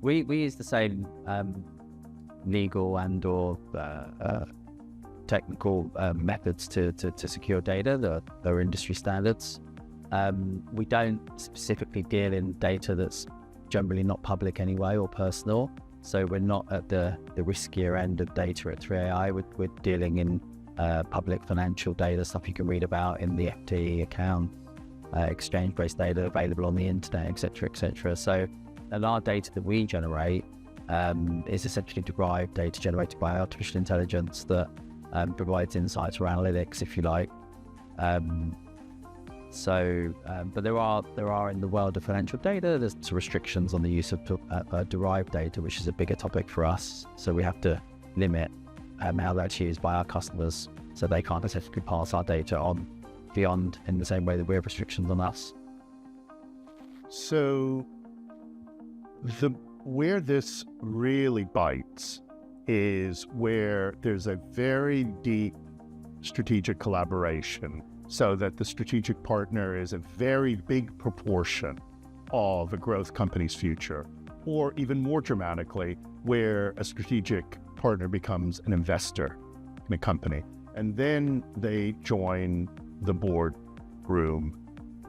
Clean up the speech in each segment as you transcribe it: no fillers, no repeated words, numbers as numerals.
we use the same legal and or technical methods to secure data. There are industry standards. We don't specifically deal in data that's generally not public anyway or personal. So we're not at the riskier end of data at 3AI. We're dealing in public financial data, stuff you can read about in the FT account, exchange-based data available on the internet, etc., etc. So, and our data that we generate is essentially derived data generated by artificial intelligence that provides insights or analytics, if you like. But there are in the world of financial data, there's some restrictions on the use of derived data, which is a bigger topic for us. So we have to limit how that's used by our customers, so they can't essentially pass our data on beyond in the same way that we have restrictions on us. So where this really bites is where there's a very deep strategic collaboration, so that the strategic partner is a very big proportion of a growth company's future, or even more dramatically, where a strategic partner becomes an investor in a company, and then they join the board room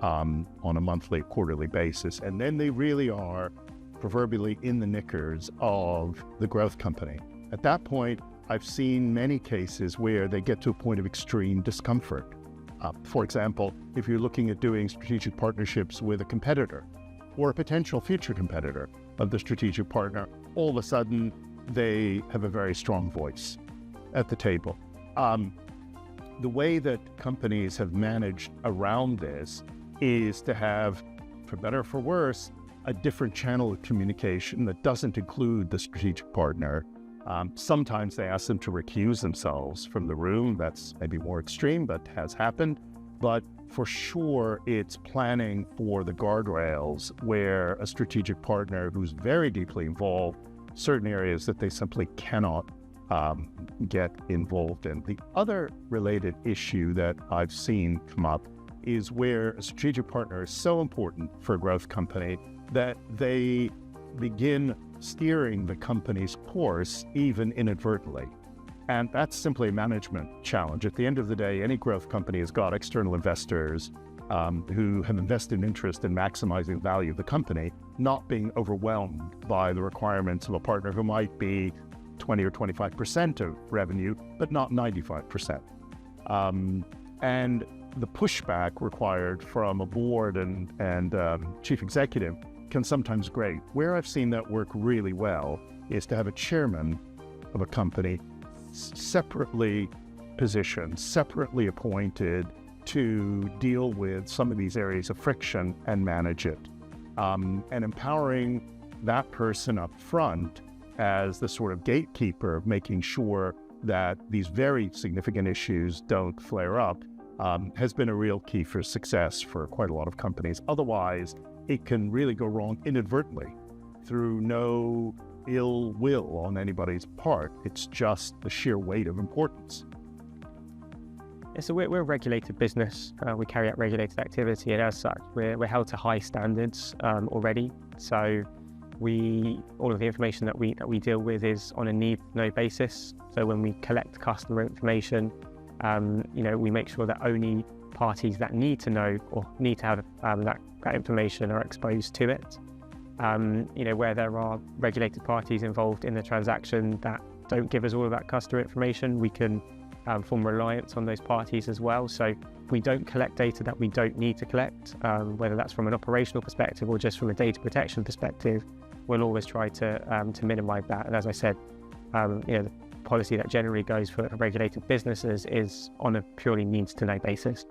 on a monthly, quarterly basis, and then they really are proverbially in the knickers of the growth company. At that point, I've seen many cases where they get to a point of extreme discomfort. For example, if you're looking at doing strategic partnerships with a competitor or a potential future competitor of the strategic partner, all of a sudden they have a very strong voice at the table. The way that companies have managed around this is to have, for better or for worse, a different channel of communication that doesn't include the strategic partner. Sometimes they ask them to recuse themselves from the room. That's maybe more extreme, but has happened. But for sure, it's planning for the guardrails where a strategic partner who's very deeply involved, certain areas that they simply cannot get involved in. The other related issue that I've seen come up is where a strategic partner is so important for a growth company that they begin steering the company's course even inadvertently. And that's simply a management challenge. At the end of the day, any growth company has got external investors who have invested interest in maximizing the value of the company, not being overwhelmed by the requirements of a partner who might be 20 or 25% of revenue, but not 95%. And the pushback required from a board and chief executive can sometimes grate. Where I've seen that work really well is to have a chairman of a company separately positioned, separately appointed to deal with some of these areas of friction and manage it. And empowering that person up front as the sort of gatekeeper, making sure that these very significant issues don't flare up, has been a real key for success for quite a lot of companies. Otherwise, it can really go wrong inadvertently through no ill will on anybody's part. It's just the sheer weight of importance. Yeah, so we're a regulated business. We carry out regulated activity, and as such, we're held to high standards already. So all of the information that we deal with is on a need-to-know basis. So when we collect customer information, we make sure that only parties that need to know or need to have that information are exposed to it. Where there are regulated parties involved in the transaction that don't give us all of that customer information, we can form reliance on those parties as well. So we don't collect data that we don't need to collect, whether that's from an operational perspective or just from a data protection perspective. We'll always try to minimize that. And as I said, the policy that generally goes for regulated businesses is on a purely needs to know basis.